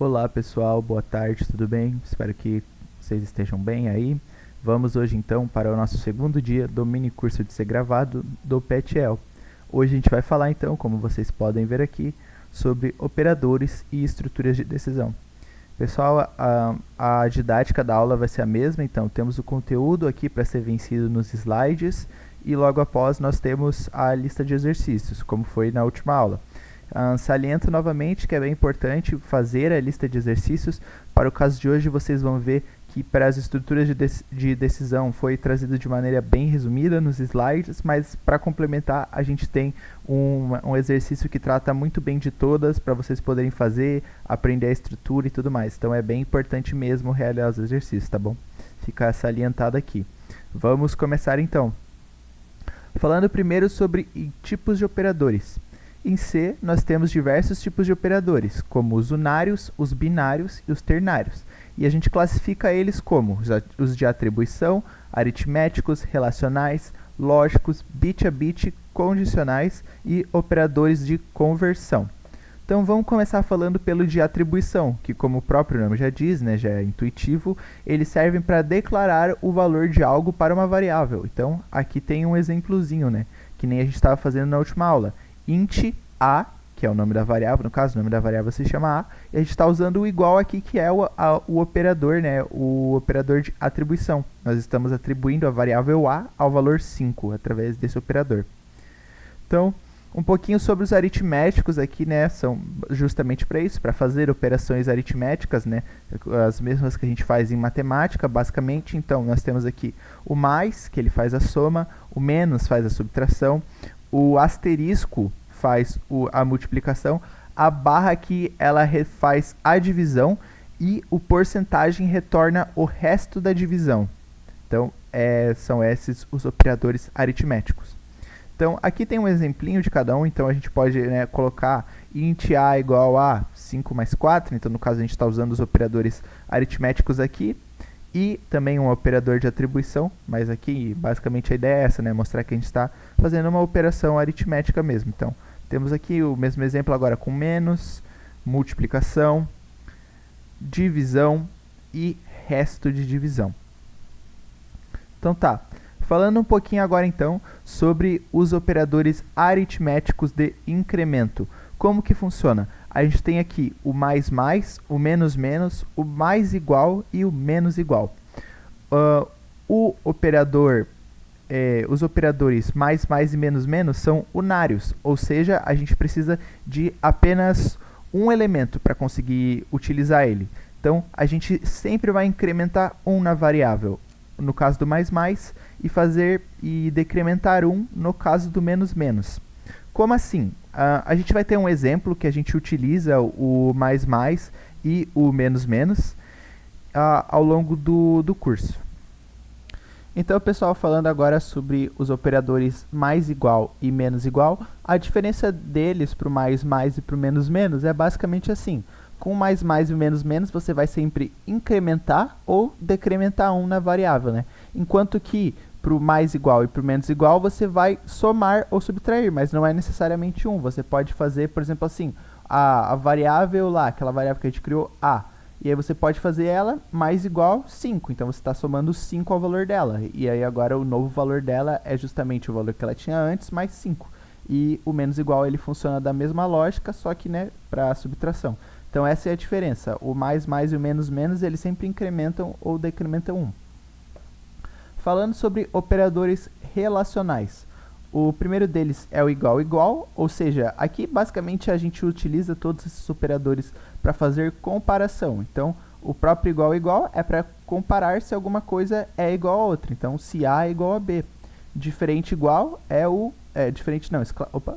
Olá pessoal, boa tarde, tudo bem? Espero que vocês estejam bem aí. Vamos hoje então para o nosso segundo dia do mini curso de ser gravado do PETEL. Hoje a gente vai falar então, como vocês podem ver aqui, sobre operadores e estruturas de decisão. Pessoal, a didática da aula vai ser a mesma, então temos o conteúdo aqui para ser vencido nos slides e logo após nós temos a lista de exercícios, como foi na última aula. Saliento novamente que é bem importante fazer a lista de exercícios. Para o caso de hoje, vocês vão ver que para as estruturas de decisão foi trazido de maneira bem resumida nos slides, mas para complementar a gente tem um exercício que trata muito bem de todas, para vocês poderem fazer, aprender a estrutura e tudo mais. Então é bem importante mesmo realizar os exercícios, tá bom? Fica salientado aqui. Vamos começar então. Falando primeiro sobre tipos de operadores. Em C, nós temos diversos tipos de operadores, como os unários, os binários e os ternários. E a gente classifica eles como os de atribuição, aritméticos, relacionais, lógicos, bit a bit, condicionais e operadores de conversão. Então vamos começar falando pelo de atribuição, que como o próprio nome já diz, né, já é intuitivo, eles servem para declarar o valor de algo para uma variável. Então aqui tem um exemplozinho, né, que nem a gente estava fazendo na última aula. Int a, que é o nome da variável, no caso o nome da variável se chama a, e a gente está usando o igual aqui, que é o operador, né, o operador de atribuição. Nós estamos atribuindo a variável a ao valor 5, através desse operador. Então, um pouquinho sobre os aritméticos aqui, né, são justamente para isso, para fazer operações aritméticas, né, as mesmas que a gente faz em matemática, basicamente. Então, nós temos aqui o mais, que ele faz a soma, o menos faz a subtração, o asterisco faz a multiplicação, a barra aqui ela faz a divisão e o porcentagem retorna o resto da divisão. Então, são esses os operadores aritméticos. Então, aqui tem um exemplinho de cada um, então a gente pode, né, colocar int a igual a 5 mais 4, então no caso a gente está usando os operadores aritméticos aqui, e também um operador de atribuição, mas aqui basicamente a ideia é essa, né? Mostrar que a gente está fazendo uma operação aritmética mesmo. Então, temos aqui o mesmo exemplo agora com menos, multiplicação, divisão e resto de divisão. Então tá, falando um pouquinho agora então sobre os operadores aritméticos de incremento. Como que funciona? A gente tem aqui o mais mais, o menos menos, o mais igual e o menos igual. Os operadores mais mais e menos menos são unários, ou seja, a gente precisa de apenas um elemento para conseguir utilizar ele. Então, a gente sempre vai incrementar 1 na variável, no caso do mais mais, e decrementar 1 no caso do menos menos. Como assim? A gente vai ter um exemplo que a gente utiliza o mais mais e o menos menos ao longo do curso. Então, pessoal, falando agora sobre os operadores mais igual e menos igual, a diferença deles para o mais mais e para o menos menos é basicamente assim. Com o mais mais e o menos menos, você vai sempre incrementar ou decrementar 1 na variável, né? Enquanto que para o mais igual e para o menos igual, você vai somar ou subtrair, mas não é necessariamente 1. Você pode fazer, por exemplo, assim, a variável lá, aquela variável que a gente criou, a. E aí você pode fazer ela mais igual 5. Então, você está somando 5 ao valor dela. E aí, agora, o novo valor dela é justamente o valor que ela tinha antes, mais 5. E o menos igual, ele funciona da mesma lógica, só que, né, para subtração. Então, essa é a diferença. O mais mais e o menos menos, eles sempre incrementam ou decrementam 1. Falando sobre operadores relacionais. O primeiro deles é o igual igual, ou seja, aqui basicamente a gente utiliza todos esses operadores para fazer comparação. Então, o próprio igual igual é para comparar se alguma coisa é igual a outra. Então, se A é igual a B. Diferente igual é o... diferente não, opa,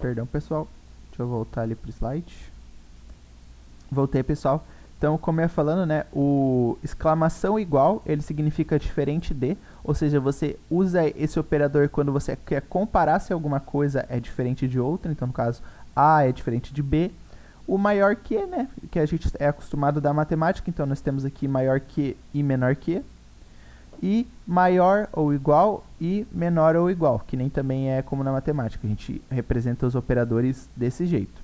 perdão pessoal, deixa eu voltar ali para o slide. Voltei, pessoal. Então, como eu ia falando, né, o exclamação igual, ele significa diferente de, ou seja, você usa esse operador quando você quer comparar se alguma coisa é diferente de outra, então no caso, A é diferente de B. O maior que, né, que a gente é acostumado da matemática, então nós temos aqui maior que e menor que. E maior ou igual e menor ou igual, que nem também é como na matemática, a gente representa os operadores desse jeito.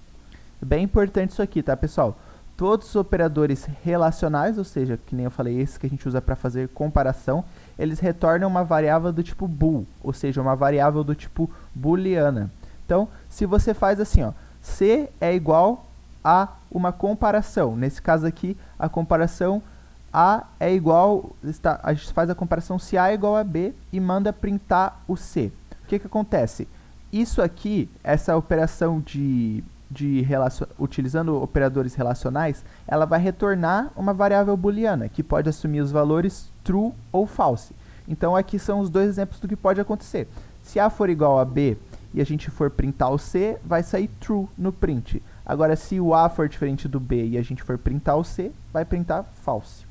Bem importante isso aqui, tá, pessoal? todos os operadores relacionais, ou seja, que nem eu falei, esses que a gente usa para fazer comparação, eles retornam uma variável do tipo bool, ou seja, uma variável do tipo booleana. Então, se você faz assim, ó, C é igual a uma comparação, nesse caso aqui, a comparação A é igual, a gente faz a comparação se A é igual a B e manda printar o C. O que acontece? Isso aqui, essa operação utilizando operadores relacionais, ela vai retornar uma variável booleana, que pode assumir os valores true ou false. Então aqui são os dois exemplos do que pode acontecer. Se A for igual a B e a gente for printar o C, vai sair true no print. Agora, se o A for diferente do B e a gente for printar o C, vai printar false.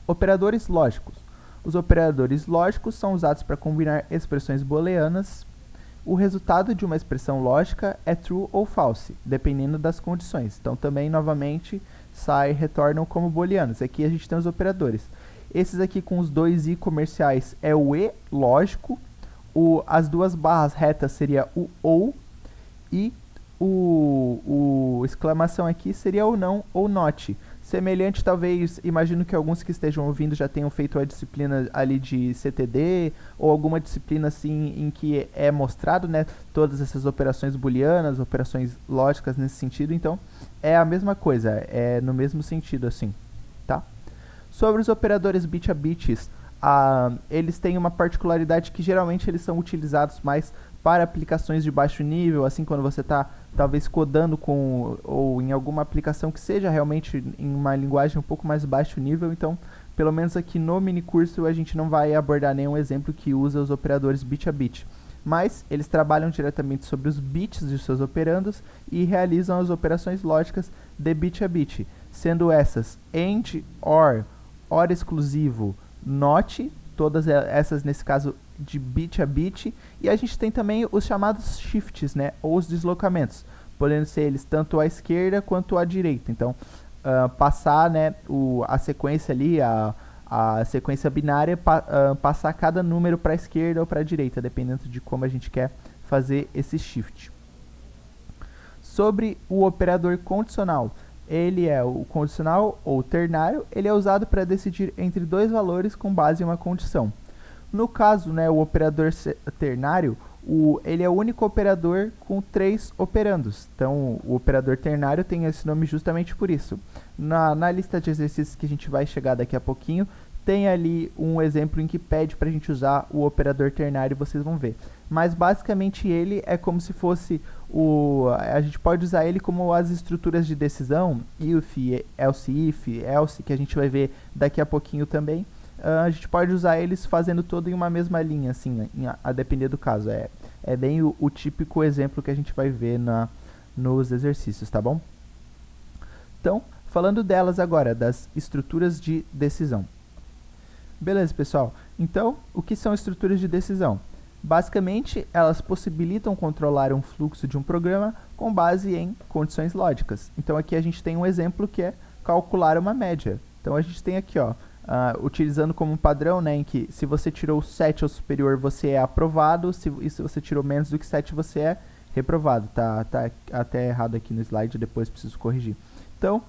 Operadores lógicos. Os operadores lógicos são usados para combinar expressões booleanas. O resultado de uma expressão lógica é true ou false, dependendo das condições. Então, também, novamente, retornam como booleanos. Aqui a gente tem os operadores. Esses aqui com os dois i comerciais é o e lógico. As duas barras retas seria o ou. E o exclamação aqui seria o não ou not. Semelhante, talvez, imagino que alguns que estejam ouvindo já tenham feito a disciplina ali de CTD, ou alguma disciplina assim em que é mostrado, né, todas essas operações booleanas, operações lógicas nesse sentido. Então, é a mesma coisa, é no mesmo sentido assim, tá? Sobre os operadores bit a bits, eles têm uma particularidade que geralmente eles são utilizados mais para aplicações de baixo nível, assim quando você está talvez codando ou em alguma aplicação que seja realmente em uma linguagem um pouco mais baixo nível. Então, pelo menos aqui no mini curso a gente não vai abordar nenhum exemplo que usa os operadores bit a bit, mas eles trabalham diretamente sobre os bits de seus operandos e realizam as operações lógicas de bit a bit, sendo essas AND, OR exclusivo, NOT, todas essas nesse caso de bit a bit, e a gente tem também os chamados shifts, né, ou os deslocamentos, podendo ser eles tanto à esquerda quanto à direita. Então, passar, né, a sequência ali, a sequência binária, passar cada número para a esquerda ou para a direita, dependendo de como a gente quer fazer esse shift. Sobre o operador condicional, ele é o condicional ou ternário, ele é usado para decidir entre dois valores com base em uma condição. No caso, né, o operador ternário, ele é o único operador com 3 operandos. Então, o operador ternário tem esse nome justamente por isso. Na lista de exercícios que a gente vai chegar daqui a pouquinho, tem ali um exemplo em que pede para a gente usar o operador ternário, vocês vão ver. Mas, basicamente, ele é como se fosse a gente pode usar ele como as estruturas de decisão, if, else, que a gente vai ver daqui a pouquinho também. A gente pode usar eles fazendo todo em uma mesma linha, assim, a depender do caso. É bem o típico exemplo que a gente vai ver nos exercícios, tá bom? Então, falando delas agora, das estruturas de decisão. Beleza, pessoal? Então, o que são estruturas de decisão? Basicamente, elas possibilitam controlar um fluxo de um programa com base em condições lógicas. Então, aqui a gente tem um exemplo que é calcular uma média. Então, a gente tem aqui, ó, utilizando como um padrão, né, em que se você tirou 7 ou superior, você é aprovado, e se você tirou menos do que 7, você é reprovado. Tá até errado aqui no slide, depois preciso corrigir. Então,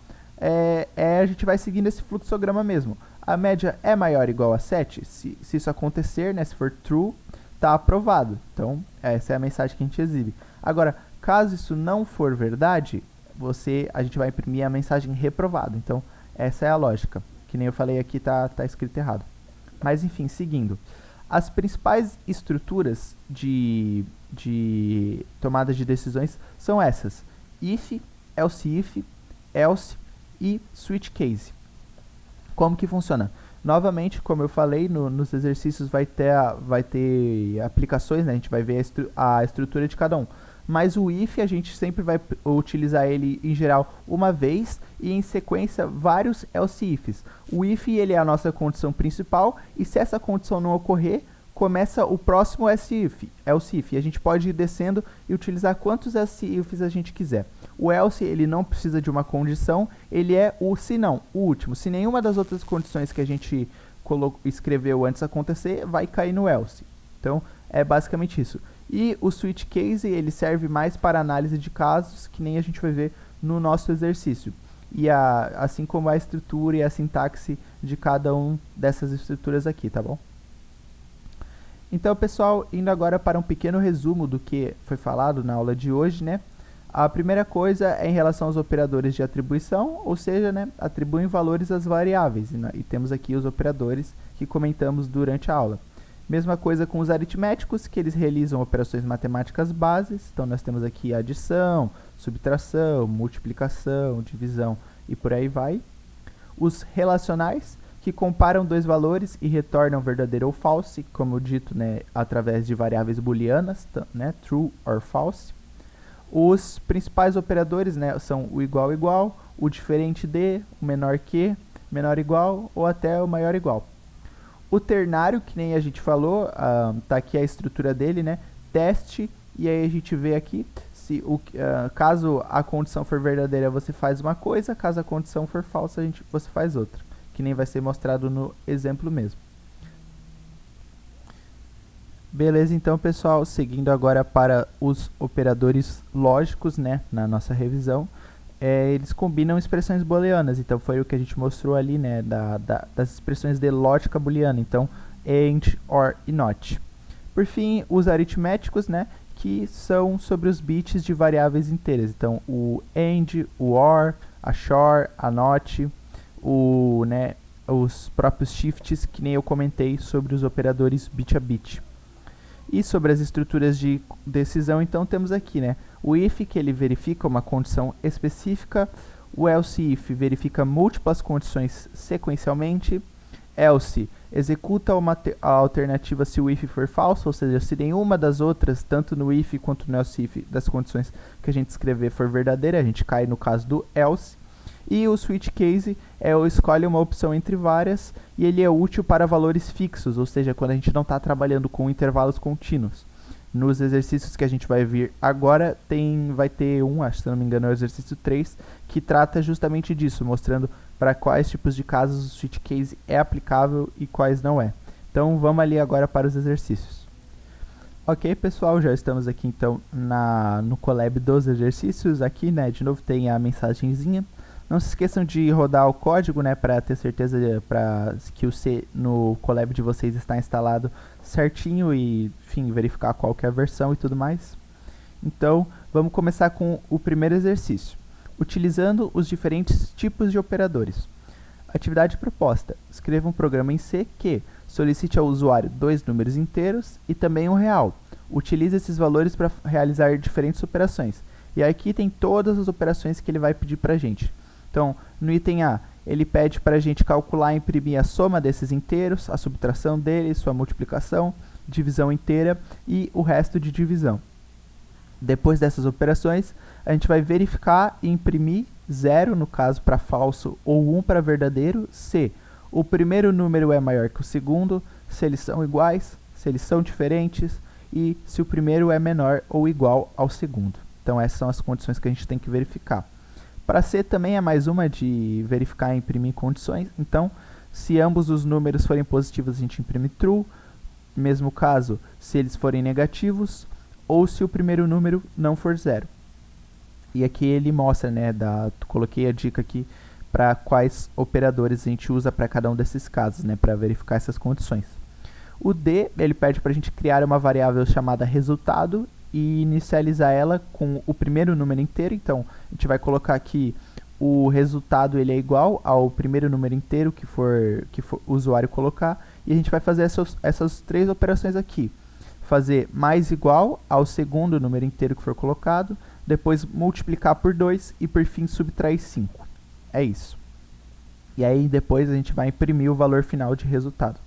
a gente vai seguindo esse fluxograma mesmo. A média é maior ou igual a 7, se isso acontecer, né, se for true, está aprovado. Então, essa é a mensagem que a gente exibe. Agora, caso isso não for verdade, a gente vai imprimir a mensagem reprovado. Então, essa é a lógica. Que nem eu falei aqui, tá escrito errado. Mas, enfim, seguindo. As principais estruturas de tomadas de decisões são essas: if, else e switch case. Como que funciona? Novamente, como eu falei, nos exercícios vai ter aplicações, né? A gente vai ver a estrutura de cada um. Mas o if a gente sempre vai utilizar ele em geral uma vez e em sequência vários else ifs. O if ele é a nossa condição principal e se essa condição não ocorrer, começa o próximo else if. E a gente pode ir descendo e utilizar quantos else ifs a gente quiser. O else ele não precisa de uma condição, ele é o se não, o último. Se nenhuma das outras condições que a gente escreveu antes acontecer, vai cair no else. Então, é basicamente isso. E o switch case, ele serve mais para análise de casos, que nem a gente vai ver no nosso exercício. e assim como a estrutura e a sintaxe de cada um dessas estruturas aqui, tá bom? Então, pessoal, indo agora para um pequeno resumo do que foi falado na aula de hoje, né? A primeira coisa é em relação aos operadores de atribuição, ou seja, né, atribuem valores às variáveis, e temos aqui os operadores que comentamos durante a aula. Mesma coisa com os aritméticos, que eles realizam operações matemáticas bases, então nós temos aqui adição, subtração, multiplicação, divisão e por aí vai. Os relacionais, que comparam dois valores e retornam verdadeiro ou false, como dito, né, através de variáveis booleanas, né, true or false. Os principais operadores, né, são o igual igual, o diferente de, o menor que, menor igual ou até o maior igual. O ternário, que nem a gente falou, tá aqui a estrutura dele, né, teste, e aí a gente vê aqui, se caso a condição for verdadeira você faz uma coisa, caso a condição for falsa você faz outra, que nem vai ser mostrado no exemplo mesmo. Beleza, então, pessoal, seguindo agora para os operadores lógicos, né, na nossa revisão, eles combinam expressões booleanas, então foi o que a gente mostrou ali, né, das expressões de lógica booleana, então and, or e not. Por fim, os aritméticos, né, que são sobre os bits de variáveis inteiras, então o and, o or, a shor, a not, né, os próprios shifts, que nem eu comentei sobre os operadores bit a bit. E sobre as estruturas de decisão, então temos aqui, né, o if, que ele verifica uma condição específica, o else if verifica múltiplas condições sequencialmente, else executa a alternativa se o if for falso, ou seja, se nenhuma das outras, tanto no if quanto no else if, das condições que a gente escrever for verdadeira, a gente cai no caso do else. E o switch case escolhe uma opção entre várias e ele é útil para valores fixos, ou seja, quando a gente não está trabalhando com intervalos contínuos. Nos exercícios que a gente vai ver agora, vai ter acho que se não me engano é o exercício 3, que trata justamente disso, mostrando para quais tipos de casos o switch case é aplicável e quais não é. Então vamos ali agora para os exercícios. Ok, pessoal, já estamos aqui então no Colab dos exercícios. Aqui, né, de novo tem a mensagenzinha. Não se esqueçam de rodar o código, né, para ter certeza que o C no Colab de vocês está instalado certinho e, enfim, verificar qual que é a versão e tudo mais. Então, vamos começar com o primeiro exercício. Utilizando os diferentes tipos de operadores. Atividade proposta. Escreva um programa em C que solicite ao usuário 2 números inteiros e também um real. Utilize esses valores para realizar diferentes operações. E aqui tem todas as operações que ele vai pedir para a gente. Então, no item A, ele pede para a gente calcular e imprimir a soma desses inteiros, a subtração deles, sua multiplicação, divisão inteira e o resto de divisão. Depois dessas operações, a gente vai verificar e imprimir 0, no caso, para falso, ou 1 para verdadeiro, se o primeiro número é maior que o segundo, se eles são iguais, se eles são diferentes e se o primeiro é menor ou igual ao segundo. Então, essas são as condições que a gente tem que verificar. Para C também é mais uma de verificar e imprimir condições. Então, se ambos os números forem positivos, a gente imprime true. Mesmo caso, se eles forem negativos, ou se o primeiro número não for 0. E aqui ele mostra, né, coloquei a dica aqui para quais operadores a gente usa para cada um desses casos, né, para verificar essas condições. O D, ele pede para a gente criar uma variável chamada resultado e inicializar ela com o primeiro número inteiro. Então, a gente vai colocar aqui o resultado, ele é igual ao primeiro número inteiro que for o usuário colocar, e a gente vai fazer essas três operações aqui. Fazer mais igual ao segundo número inteiro que for colocado, depois multiplicar por 2 e por fim subtrair 5. É isso. E aí depois a gente vai imprimir o valor final de resultado.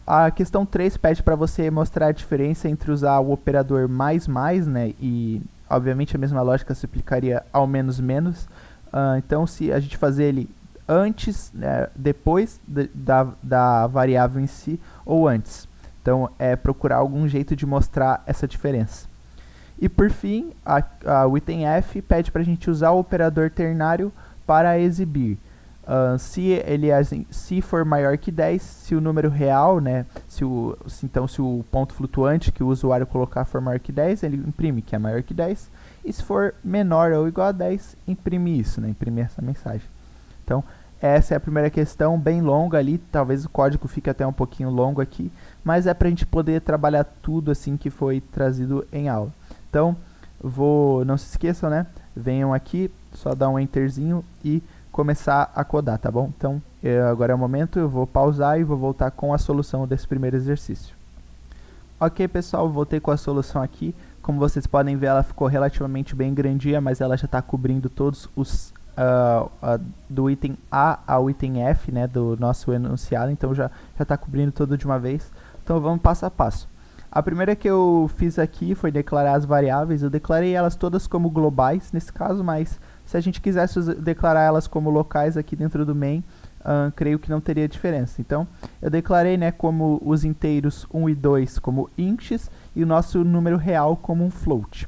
A questão 3 pede para você mostrar a diferença entre usar o operador mais, né, e obviamente a mesma lógica se aplicaria ao menos. Então, se a gente fazer ele antes, né, depois da variável em si, ou antes. Então, é procurar algum jeito de mostrar essa diferença. E por fim, o item F pede para a gente usar o operador ternário para exibir. Se for maior que 10, se o número real, né, se o ponto flutuante que o usuário colocar for maior que 10, ele imprime que é maior que 10. e se for menor ou igual a 10, imprime isso, né? Imprime essa mensagem. Então, essa é a primeira questão, bem longa ali, talvez o código fique até um pouquinho longo aqui, mas é para a gente poder trabalhar tudo assim que foi trazido em aula. Então, não se esqueçam, né? Venham aqui, só dar um enterzinho e começar a codar, tá bom? Então, agora é o momento, eu vou pausar e vou voltar com a solução desse primeiro exercício. Ok, pessoal, voltei com a solução aqui. Como vocês podem ver, ela ficou relativamente bem grandinha, mas ela já está cobrindo todos os do item A ao item F, né, do nosso enunciado, então já está cobrindo tudo de uma vez. Então vamos passo a passo. A primeira que eu fiz aqui foi declarar as variáveis. Eu declarei elas todas como globais nesse caso, mas se a gente quisesse declarar elas como locais aqui dentro do main, creio que não teria diferença. Então eu declarei, né, como os inteiros 1 e 2 como ints e o nosso número real como um float.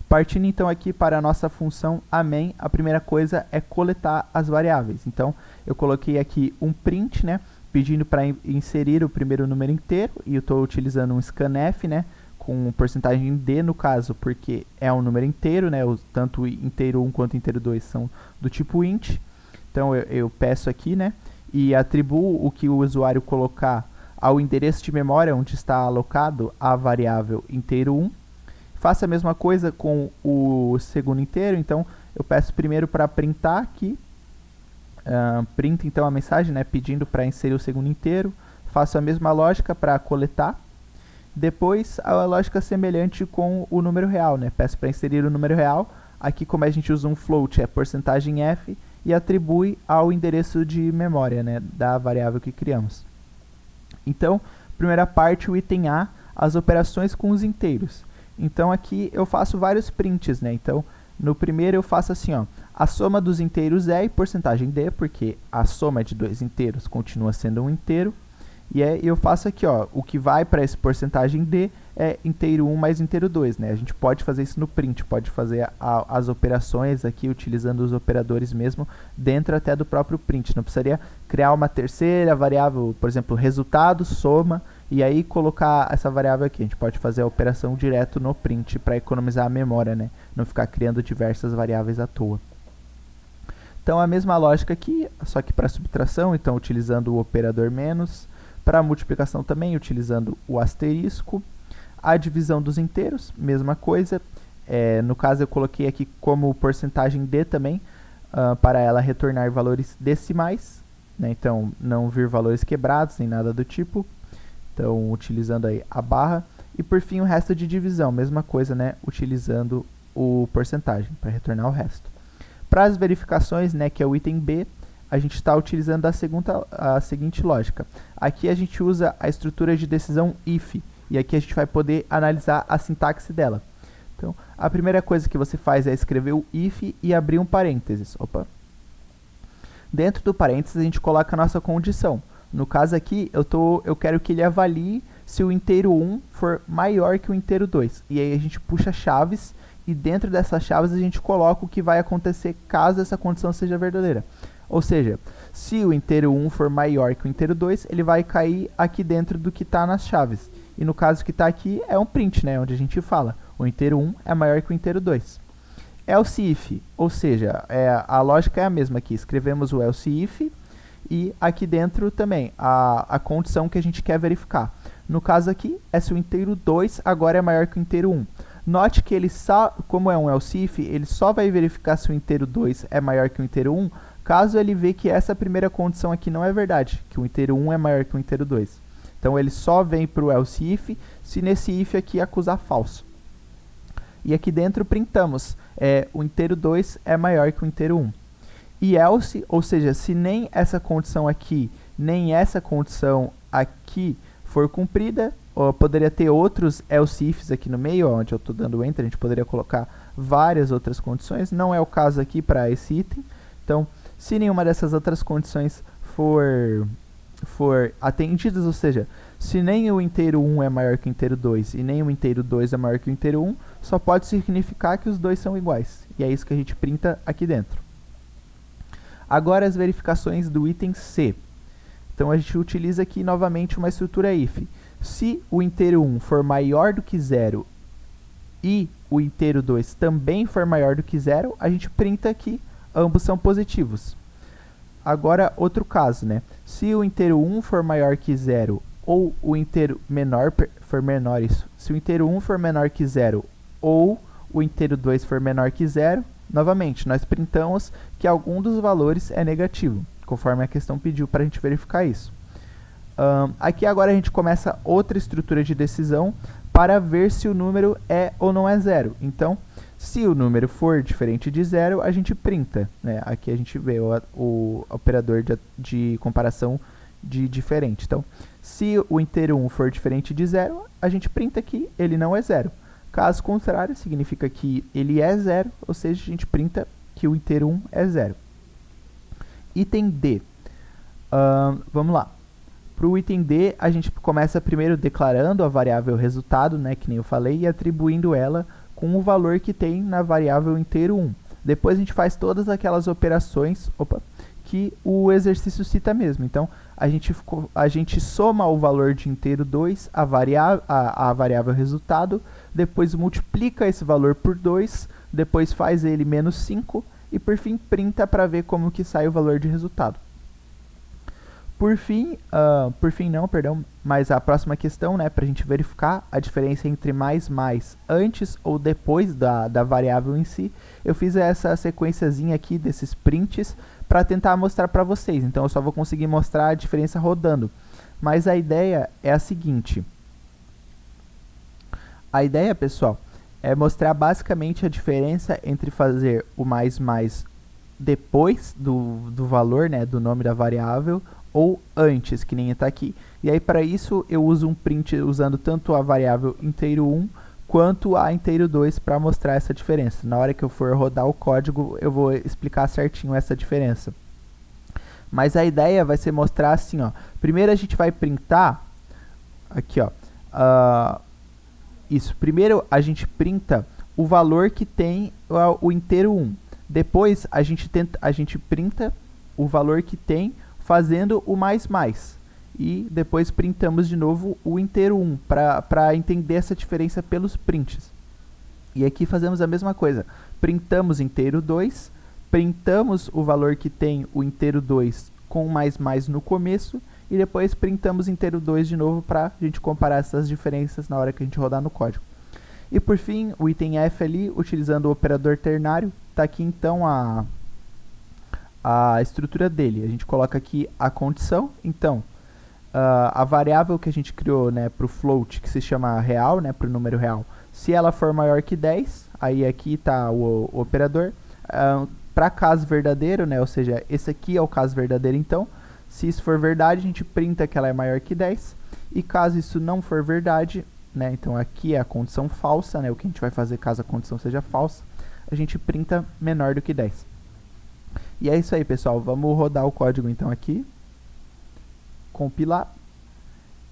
Partindo então aqui para a nossa função main, a primeira coisa é coletar as variáveis. Então eu coloquei aqui um print, né, pedindo para inserir o primeiro número inteiro, e eu estou utilizando um scanf, né, com porcentagem D no caso, porque é um número inteiro, né, tanto inteiro 1 quanto inteiro 2 são do tipo int. Então eu peço aqui, né, e atribuo o que o usuário colocar ao endereço de memória onde está alocado a variável inteiro 1. Faço a mesma coisa com o segundo inteiro, então eu peço primeiro para printar aqui, print então a mensagem, né, pedindo para inserir o segundo inteiro. Faço a mesma lógica para coletar. Depois a lógica semelhante com o número real, né, peço para inserir o número real. Aqui, como a gente usa um float, é porcentagem F, e atribui ao endereço de memória, né, da variável que criamos. Então, primeira parte, o item A, as operações com os inteiros. Então aqui eu faço vários prints, né? Então no primeiro eu faço assim, ó, a soma dos inteiros é e porcentagem D, porque a soma de dois inteiros continua sendo um inteiro. E eu faço aqui, ó, o que vai para esse porcentagem D é inteiro 1 mais inteiro 2, né? A gente pode fazer isso no print, pode fazer as operações aqui utilizando os operadores mesmo dentro até do próprio print. Não precisaria criar uma terceira variável, por exemplo, resultado, soma, e aí colocar essa variável aqui. A gente pode fazer a operação direto no print para economizar a memória, né? Não ficar criando diversas variáveis à toa. Então a mesma lógica aqui, só que para subtração, então utilizando o operador menos. Para multiplicação também, utilizando o asterisco. A divisão dos inteiros, mesma coisa. No caso eu coloquei aqui como porcentagem D também, para ela retornar valores decimais, né? Então não vir valores quebrados, nem nada do tipo. Então utilizando aí a barra. E por fim o resto de divisão, mesma coisa, né? Utilizando o porcentagem para retornar o resto. Para as verificações, né, que é o item B, a gente está utilizando a seguinte lógica. Aqui a gente usa a estrutura de decisão if, e aqui a gente vai poder analisar a sintaxe dela. Então, a primeira coisa que você faz é escrever o if e abrir um parênteses. Dentro do parênteses a gente coloca a nossa condição. No caso aqui, eu quero que ele avalie se o inteiro 1 for maior que o inteiro 2. E aí a gente puxa chaves, e dentro dessas chaves a gente coloca o que vai acontecer caso essa condição seja verdadeira. Ou seja, se o inteiro 1 for maior que o inteiro 2, ele vai cair aqui dentro do que está nas chaves. E no caso que está aqui é um print, né, onde a gente fala o inteiro 1 é maior que o inteiro 2. Else if, ou seja, a lógica é a mesma aqui. Escrevemos o else if e aqui dentro também a condição que a gente quer verificar. No caso aqui é se o inteiro 2 agora é maior que o inteiro 1. Note que ele como é um else if, ele só vai verificar se o inteiro 2 é maior que o inteiro 1 caso ele vê que essa primeira condição aqui não é verdade, que o inteiro 1 é maior que o inteiro 2. Então ele só vem para o else if se nesse if aqui acusar falso. E aqui dentro printamos, o inteiro 2 é maior que o inteiro 1. E else, ou seja, se nem essa condição aqui, nem essa condição aqui for cumprida, poderia ter outros else ifs aqui no meio, onde eu estou dando enter, a gente poderia colocar várias outras condições, não é o caso aqui para esse item. Então, se nenhuma dessas outras condições for atendidas, ou seja, se nem o inteiro 1 é maior que o inteiro 2 e nem o inteiro 2 é maior que o inteiro 1, só pode significar que os dois são iguais. E é isso que a gente printa aqui dentro. Agora as verificações do item C. Então a gente utiliza aqui novamente uma estrutura if. Se o inteiro 1 for maior do que 0 e o inteiro 2 também for maior do que 0, a gente printa que ambos são positivos. Agora, outro caso, né? Se o inteiro 1 for maior que 0 ou o inteiro menor for menor, se o inteiro 1 for menor que 0 ou o inteiro 2 for menor que 0, novamente, nós printamos que algum dos valores é negativo, conforme a questão pediu para a gente verificar isso. Aqui agora a gente começa outra estrutura de decisão para ver se o número é ou não é 0. Então, se o número for diferente de 0, a gente printa, né? Aqui a gente vê o operador de comparação de diferente. Então, se o inteiro 1 for diferente de 0, a gente printa que ele não é 0. Caso contrário, significa que ele é 0, ou seja, a gente printa que o inteiro 1 é 0. Item D. Vamos lá. Para o item D, a gente começa primeiro declarando a variável resultado, né, que nem eu falei, e atribuindo ela com o valor que tem na variável inteiro 1. Depois a gente faz todas aquelas operações que o exercício cita mesmo. Então, a gente soma o valor de inteiro 2 a variável resultado, depois multiplica esse valor por 2, depois faz ele menos 5 e por fim printa para ver como que sai o valor de resultado. Por fim, mas a próxima questão, né, para a gente verificar a diferença entre mais antes ou depois da variável em si, eu fiz essa sequenciazinha aqui desses prints para tentar mostrar para vocês. Então eu só vou conseguir mostrar a diferença rodando. Mas a ideia é a seguinte. A ideia, pessoal, é mostrar basicamente a diferença entre fazer o mais depois do valor, né, do nome da variável, ou antes, que nem está aqui. E aí, para isso, eu uso um print usando tanto a variável inteiro 1 quanto a inteiro 2 para mostrar essa diferença. Na hora que eu for rodar o código, eu vou explicar certinho essa diferença. Mas a ideia vai ser mostrar assim, ó. Primeiro a gente vai printar, aqui, ó. Primeiro a gente printa o valor que tem o inteiro 1. Depois a gente printa o valor que tem fazendo o mais. E depois printamos de novo o inteiro 1, para entender essa diferença pelos prints. E aqui fazemos a mesma coisa. Printamos inteiro 2, printamos o valor que tem o inteiro 2 com mais no começo, e depois printamos inteiro 2 de novo para a gente comparar essas diferenças na hora que a gente rodar no código. E por fim, o item F ali, utilizando o operador ternário, está aqui então a estrutura dele. A gente coloca aqui a condição. Então, a variável que a gente criou, né, para o float, que se chama real, né, para o número real, se ela for maior que 10, aí aqui está o operador. Para caso verdadeiro, né, ou seja, esse aqui é o caso verdadeiro, então, se isso for verdade, a gente printa que ela é maior que 10, e caso isso não for verdade, né, então aqui é a condição falsa, né, o que a gente vai fazer caso a condição seja falsa, a gente printa menor do que 10. E é isso aí, pessoal. Vamos rodar o código então aqui, compilar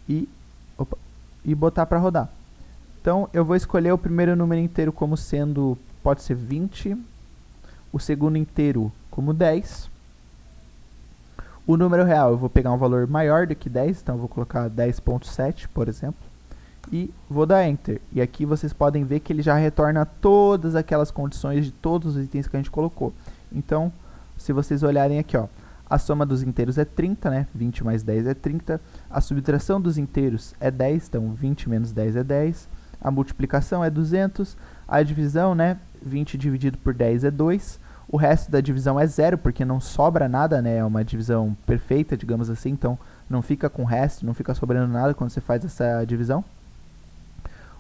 e botar para rodar. Então eu vou escolher o primeiro número inteiro como sendo, pode ser 20, o segundo inteiro como 10. O número real eu vou pegar um valor maior do que 10, então eu vou colocar 10.7, por exemplo, e vou dar Enter. E aqui vocês podem ver que ele já retorna todas aquelas condições de todos os itens que a gente colocou. Então, se vocês olharem aqui, ó, a soma dos inteiros é 30, né? 20 mais 10 é 30. A subtração dos inteiros é 10, então 20 menos 10 é 10. A multiplicação é 200. A divisão, né? 20 dividido por 10 é 2. O resto da divisão é 0, porque não sobra nada, né? É uma divisão perfeita, digamos assim, então não fica com resto, não fica sobrando nada quando você faz essa divisão.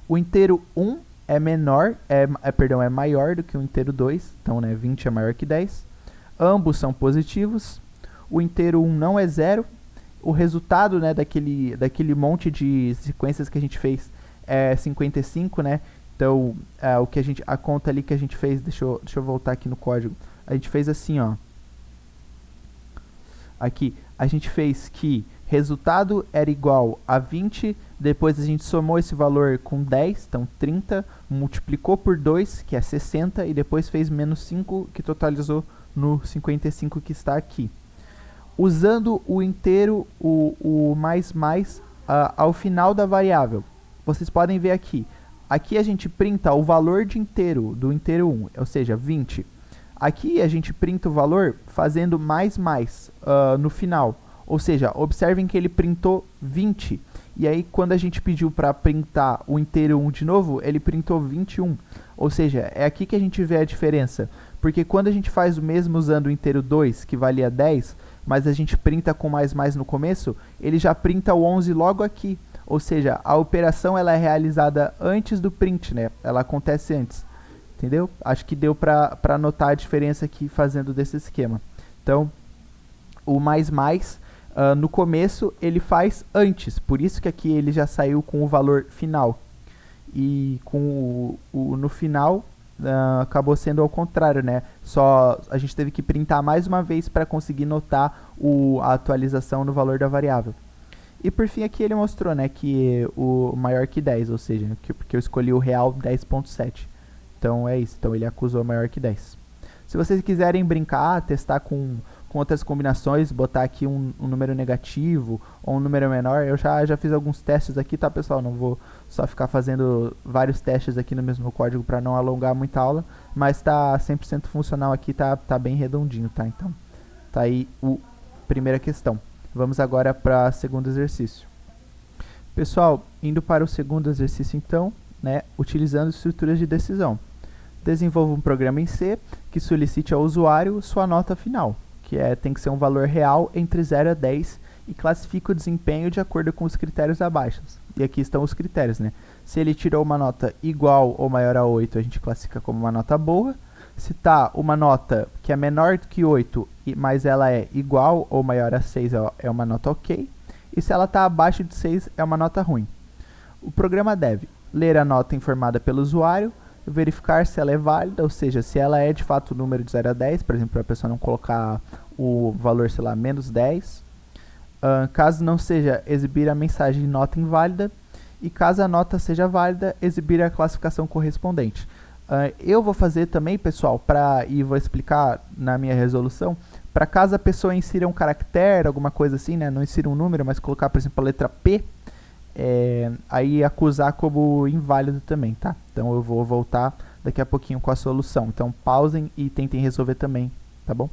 O inteiro 1 é maior do que o inteiro 2, então, né, 20 é maior que 10. Ambos são positivos. O inteiro 1 não é 0. O resultado, né, daquele monte de sequências que a gente fez é 55, né? Então, a conta ali que a gente fez, deixa eu voltar aqui no código. A gente fez assim, ó. Aqui, a gente fez que resultado era igual a 20, depois a gente somou esse valor com 10, então 30, multiplicou por 2, que é 60, e depois fez menos 5, que totalizou no 55 que está aqui. Usando o inteiro, o mais, ao final da variável. Vocês podem ver aqui, aqui a gente printa o valor de inteiro, do inteiro 1, ou seja, 20. Aqui a gente printa o valor fazendo mais no final. Ou seja, observem que ele printou 20. E aí, quando a gente pediu para printar o inteiro 1 de novo, ele printou 21. Ou seja, é aqui que a gente vê a diferença. Porque quando a gente faz o mesmo usando o inteiro 2, que valia 10, mas a gente printa com mais no começo, ele já printa o 11 logo aqui. Ou seja, a operação ela é realizada antes do print, né? Ela acontece antes. Entendeu? Acho que deu para notar a diferença aqui fazendo desse esquema. Então, o no começo ele faz antes, por isso que aqui ele já saiu com o valor final. E com no final acabou sendo ao contrário, né? Só a gente teve que printar mais uma vez para conseguir notar a atualização no valor da variável. E por fim aqui ele mostrou, né, que o maior que 10, ou seja, porque eu escolhi o real 10.7. Então é isso, então ele acusou maior que 10. Se vocês quiserem brincar, testar com outras combinações, botar aqui um número negativo ou um número menor, eu já fiz alguns testes aqui, tá pessoal? Não vou só ficar fazendo vários testes aqui no mesmo código para não alongar muita aula, mas tá 100% funcional aqui, tá bem redondinho, tá? Então, tá aí a primeira questão. Vamos agora para o segundo exercício. Pessoal, indo para o segundo exercício então, né, utilizando estruturas de decisão. Desenvolva um programa em C que solicite ao usuário sua nota final, que tem que ser um valor real entre 0 a 10 e classifica o desempenho de acordo com os critérios abaixo. E aqui estão os critérios, né? Se ele tirou uma nota igual ou maior a 8, a gente classifica como uma nota boa. Se tá uma nota que é menor do que 8, mas ela é igual ou maior a 6, é uma nota ok. E se ela está abaixo de 6, é uma nota ruim. O programa deve ler a nota informada pelo usuário, verificar se ela é válida, ou seja, se ela é de fato o número de 0 a 10, por exemplo, para a pessoa não colocar o valor, sei lá, menos 10. Caso não seja, exibir a mensagem nota inválida. E caso a nota seja válida, exibir a classificação correspondente. Eu vou fazer também, pessoal, e vou explicar na minha resolução, para caso a pessoa insira um caractere, alguma coisa assim, né, não insira um número, mas colocar, por exemplo, a letra P, aí acusar como inválido também, tá? Então eu vou voltar daqui a pouquinho com a solução. Então pausem e tentem resolver também, tá bom?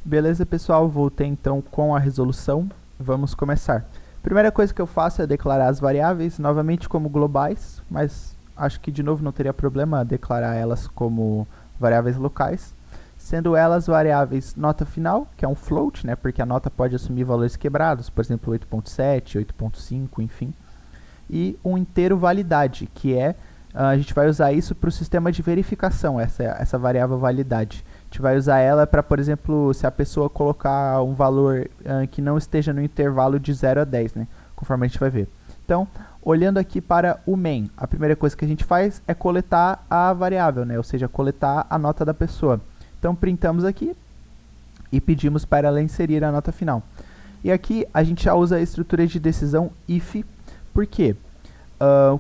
Beleza, pessoal? Voltei então com a resolução. Vamos começar. Primeira coisa que eu faço é declarar as variáveis, novamente como globais, mas acho que de novo não teria problema declarar elas como variáveis locais, sendo elas variáveis nota final, que é um float, né, porque a nota pode assumir valores quebrados, por exemplo 8.7, 8.5, enfim, e um inteiro validade, que a gente vai usar isso para o sistema de verificação, essa variável validade. A gente vai usar ela para, por exemplo, se a pessoa colocar um valor que não esteja no intervalo de 0 a 10, né, conforme a gente vai ver. Então, olhando aqui para o main, a primeira coisa que a gente faz é coletar a variável, né, ou seja, coletar a nota da pessoa. Então, printamos aqui e pedimos para ela inserir a nota final. E aqui a gente já usa a estrutura de decisão if, por quê?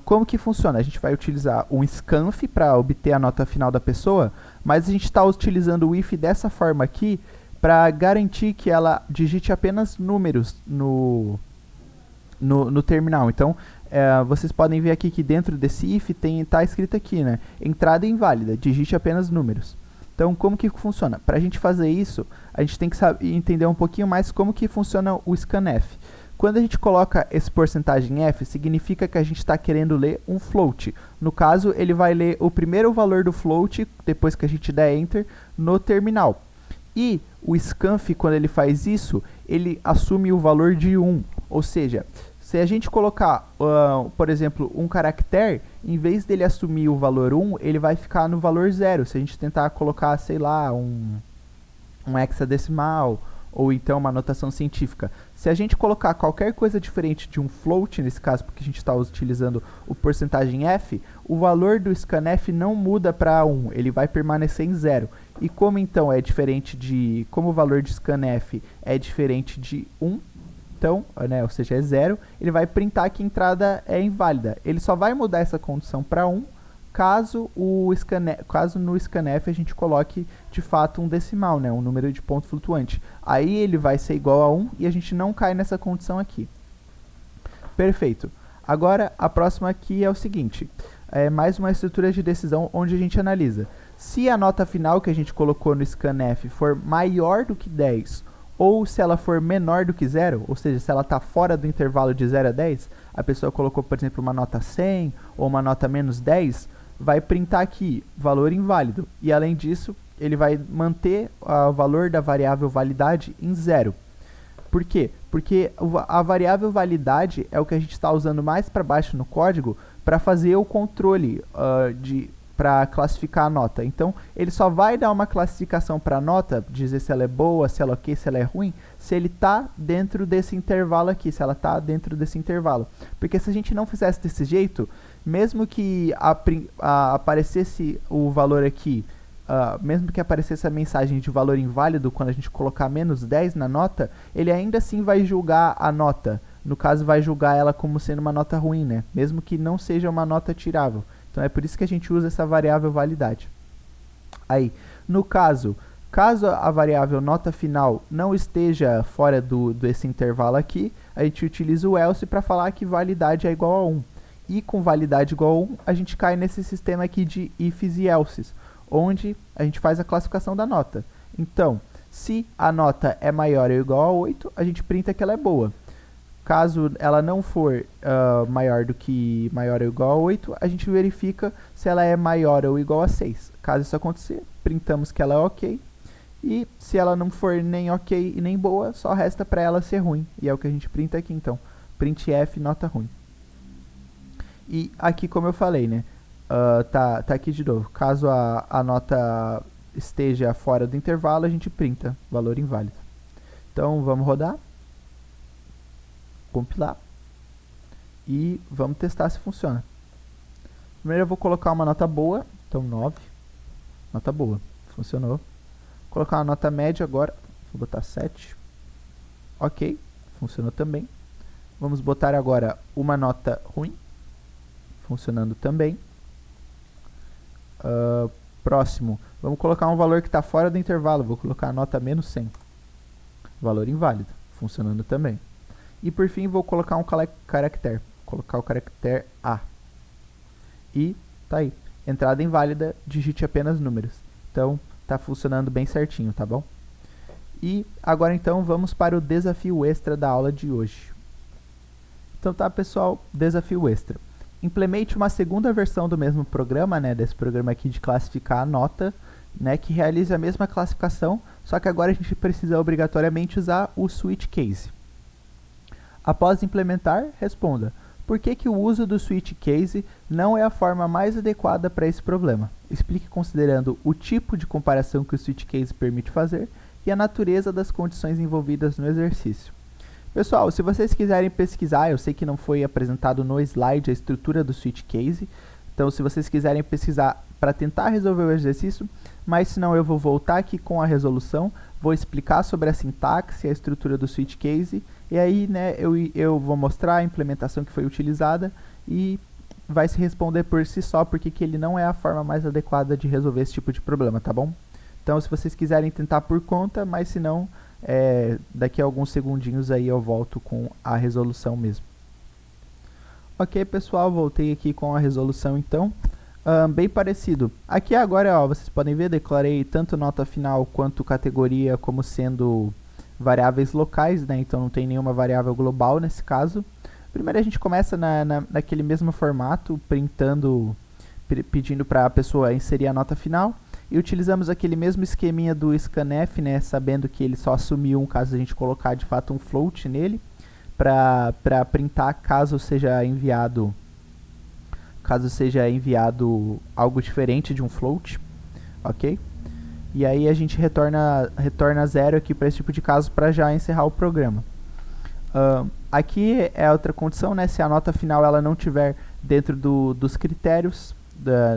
Como que funciona? A gente vai utilizar um scanf para obter a nota final da pessoa, mas a gente está utilizando o if dessa forma aqui para garantir que ela digite apenas números no terminal. Então, vocês podem ver aqui que dentro desse if está escrito aqui, né? Entrada inválida, digite apenas números. Então, como que funciona? Para a gente fazer isso, a gente tem que entender um pouquinho mais como que funciona o scanf. Quando a gente coloca esse porcentagem f, significa que a gente está querendo ler um float. No caso, ele vai ler o primeiro valor do float, depois que a gente der enter, no terminal. E o scanf, quando ele faz isso, ele assume o valor de 1. Ou seja, se a gente colocar, por exemplo, um caractere, em vez dele assumir o valor 1, ele vai ficar no valor 0. Se a gente tentar colocar, sei lá, um hexadecimal, ou então uma notação científica. Se a gente colocar qualquer coisa diferente de um float, nesse caso, porque a gente está utilizando o porcentagem f, o valor do scanf não muda para 1, ele vai permanecer em 0. E como então como o valor de scanf é diferente de 1, então, né, ou seja, é 0, ele vai printar que a entrada é inválida. Ele só vai mudar essa condição para 1 caso no scanf a gente coloque de fato um decimal, né, um número de ponto flutuante. Aí ele vai ser igual a 1 e a gente não cai nessa condição aqui. Perfeito. Agora, a próxima aqui é o seguinte, é mais uma estrutura de decisão onde a gente analisa. Se a nota final que a gente colocou no scanf for maior do que 10, ou se ela for menor do que 0, ou seja, se ela está fora do intervalo de 0 a 10, a pessoa colocou, por exemplo, uma nota 100 ou uma nota menos 10, vai printar aqui, valor inválido. E além disso, ele vai manter o valor da variável validade em 0. Por quê? Porque a variável validade é o que a gente está usando mais para baixo no código para fazer o controle para classificar a nota. Então, ele só vai dar uma classificação para a nota, dizer se ela é boa, se ela é ok, se ela é ruim, se ele está dentro desse intervalo aqui, se ela está dentro desse intervalo. Porque se a gente não fizesse desse jeito, mesmo que aparecesse o valor aqui, mesmo que aparecesse a mensagem de valor inválido quando a gente colocar menos 10 na nota, ele ainda assim vai julgar a nota. No caso, vai julgar ela como sendo uma nota ruim, né? Mesmo que não seja uma nota tirável. Então é por isso que a gente usa essa variável validade. Aí, no caso a variável nota final não esteja fora desse intervalo aqui, a gente utiliza o else para falar que validade é igual a 1. E com validade igual a 1, a gente cai nesse sistema aqui de ifs e elses, onde a gente faz a classificação da nota. Então, se a nota é maior ou igual a 8, a gente printa que ela é boa. Caso ela não for maior ou igual a 8, a gente verifica se ela é maior ou igual a 6. Caso isso acontecer, printamos que ela é ok. E se ela não for nem ok e nem boa, só resta para ela ser ruim. E é o que a gente printa aqui então. Printf nota ruim. E aqui, como eu falei, né? Tá aqui de novo. Caso a nota esteja fora do intervalo, a gente printa valor inválido. Então, vamos rodar. Compilar e vamos testar se funciona. Primeiro eu vou colocar uma nota boa, então 9, nota boa, funcionou. Vou colocar uma nota média agora, vou botar 7, ok, funcionou também. Vamos botar agora uma nota ruim, funcionando também. Próximo, vamos colocar um valor que está fora do intervalo, vou colocar a nota menos 100, valor inválido, funcionando também. E por fim vou colocar um caractere, colocar o caractere A. E tá aí, entrada inválida, digite apenas números. Então tá funcionando bem certinho, tá bom? E agora então vamos para o desafio extra da aula de hoje. Então tá, pessoal, desafio extra. Implemente uma segunda versão do mesmo programa, né, desse programa aqui de classificar a nota, né, que realize a mesma classificação, só que agora a gente precisa obrigatoriamente usar o switch case. Após implementar, responda: por que o uso do switch case não é a forma mais adequada para esse problema? Explique considerando o tipo de comparação que o switch case permite fazer e a natureza das condições envolvidas no exercício. Pessoal, se vocês quiserem pesquisar, eu sei que não foi apresentado no slide a estrutura do switch case, então se vocês quiserem pesquisar para tentar resolver o exercício, mas senão eu vou voltar aqui com a resolução, vou explicar sobre a sintaxe e a estrutura do switch case, e aí, né, eu vou mostrar a implementação que foi utilizada e vai se responder por si só porque que ele não é a forma mais adequada de resolver esse tipo de problema, tá bom? Então, se vocês quiserem tentar por conta, mas se não, daqui a alguns segundinhos aí eu volto com a resolução mesmo. Ok, pessoal, voltei aqui com a resolução então. Bem parecido. Aqui agora, ó, vocês podem ver, declarei tanto nota final quanto categoria como sendo variáveis locais, né? Então não tem nenhuma variável global nesse caso. Primeiro a gente começa naquele mesmo formato, pedindo para a pessoa inserir a nota final. E utilizamos aquele mesmo esqueminha do scanf, né? Sabendo que ele só assumiu caso a gente colocar de fato um float nele, para printar caso seja enviado algo diferente de um float, ok? E aí a gente retorna 0 aqui para esse tipo de caso para já encerrar o programa. Aqui é outra condição, né? Se a nota final ela não tiver dentro dos critérios,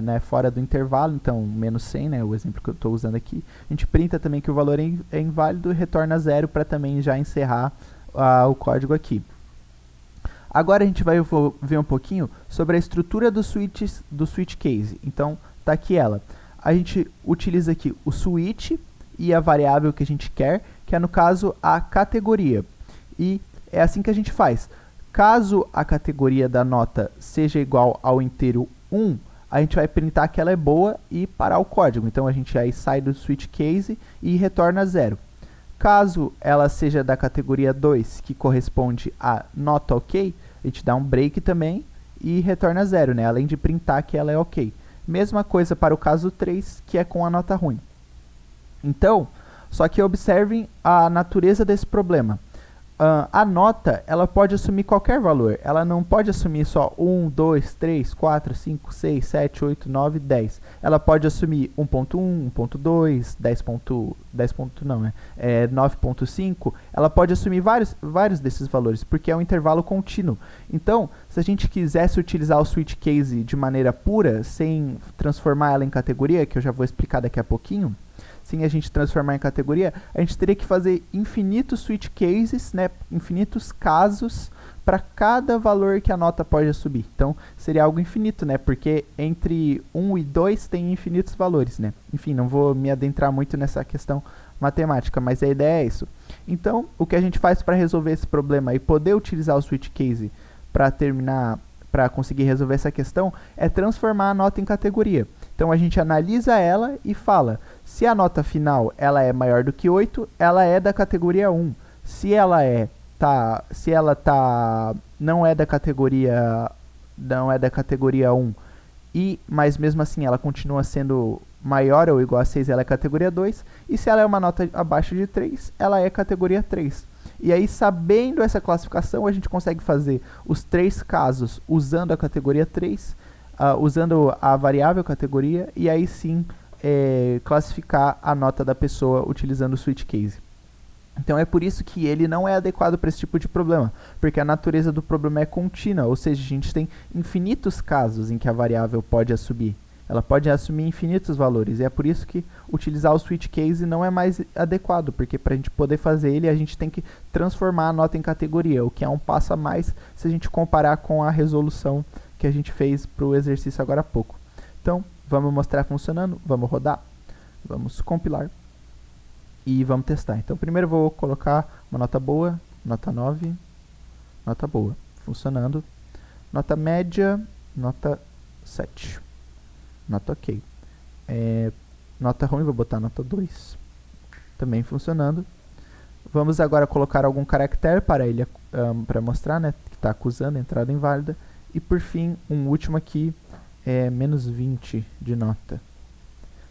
né, fora do intervalo, então menos 100, né, o exemplo que eu estou usando aqui, a gente printa também que o valor é inválido e retorna 0 para também já encerrar o código aqui. Agora a gente vai ver um pouquinho sobre a estrutura do switch case. Então, tá aqui ela. A gente utiliza aqui o switch e a variável que a gente quer, que é no caso a categoria. E é assim que a gente faz. Caso a categoria da nota seja igual ao inteiro 1, a gente vai printar que ela é boa e parar o código. Então a gente aí sai do switch case e retorna 0. Caso ela seja da categoria 2, que corresponde a nota ok, a gente dá um break também e retorna 0, né? Além de printar que ela é ok. Mesma coisa para o caso 3, que é com a nota ruim. Então, só que observem a natureza desse problema. A nota, ela pode assumir qualquer valor. Ela não pode assumir só 1, 2, 3, 4, 5, 6, 7, 8, 9, 10. Ela pode assumir 1.1, 1.2, 9.5. Ela pode assumir vários desses valores, porque é um intervalo contínuo. Então, se a gente quisesse utilizar o switch case de maneira pura, sem transformar ela em categoria, que eu já vou explicar daqui a pouquinho, sem a gente transformar em categoria, a gente teria que fazer infinitos switch cases, né, infinitos casos para cada valor que a nota pode assumir. Então, seria algo infinito, né, porque entre 1 e 2 tem infinitos valores, né. Enfim, não vou me adentrar muito nessa questão matemática, mas a ideia é isso. Então, o que a gente faz para resolver esse problema e poder utilizar o switch case para conseguir resolver essa questão, é transformar a nota em categoria. Então a gente analisa ela e fala, se a nota final ela é maior do que 8, ela é da categoria 1. Se ela não é da categoria 1, mas mesmo assim ela continua sendo maior ou igual a 6, ela é categoria 2. E se ela é uma nota abaixo de 3, ela é categoria 3. E aí, sabendo essa classificação, a gente consegue fazer os 3 casos usando a categoria 3, usando a variável categoria, e aí sim classificar a nota da pessoa utilizando o switch case. Então é por isso que ele não é adequado para esse tipo de problema, porque a natureza do problema é contínua, ou seja, a gente tem infinitos casos em que a variável pode assumir. Ela pode assumir infinitos valores, e é por isso que utilizar o switch case não é mais adequado, porque para a gente poder fazer ele, a gente tem que transformar a nota em categoria, o que é um passo a mais se a gente comparar com a resolução que a gente fez para o exercício agora há pouco. Então, vamos mostrar funcionando, vamos rodar, vamos compilar e vamos testar. Então, primeiro eu vou colocar uma nota boa, nota 9, nota boa, funcionando, nota média, nota 7. Nota ok. Nota ruim, vou botar nota 2. Também funcionando. Vamos agora colocar algum caractere para ele para mostrar, né, que está acusando a entrada inválida. E por fim, um último aqui, menos 20 de nota.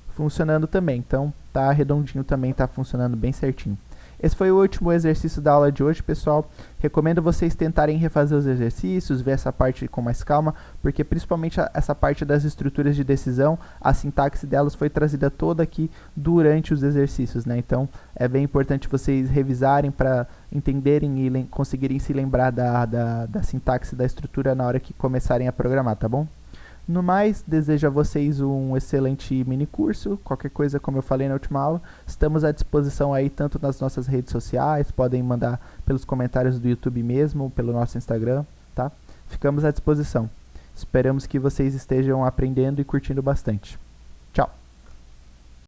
Funcionando também, então tá redondinho também, tá funcionando bem certinho. Esse foi o último exercício da aula de hoje, pessoal. Recomendo vocês tentarem refazer os exercícios, ver essa parte com mais calma, porque principalmente essa parte das estruturas de decisão, a sintaxe delas foi trazida toda aqui durante os exercícios, né? Então, é bem importante vocês revisarem para entenderem e conseguirem se lembrar da sintaxe da estrutura na hora que começarem a programar, tá bom? No mais, desejo a vocês um excelente mini curso. Qualquer coisa, como eu falei na última aula, estamos à disposição aí tanto nas nossas redes sociais, podem mandar pelos comentários do YouTube mesmo, pelo nosso Instagram, tá? Ficamos à disposição. Esperamos que vocês estejam aprendendo e curtindo bastante. Tchau!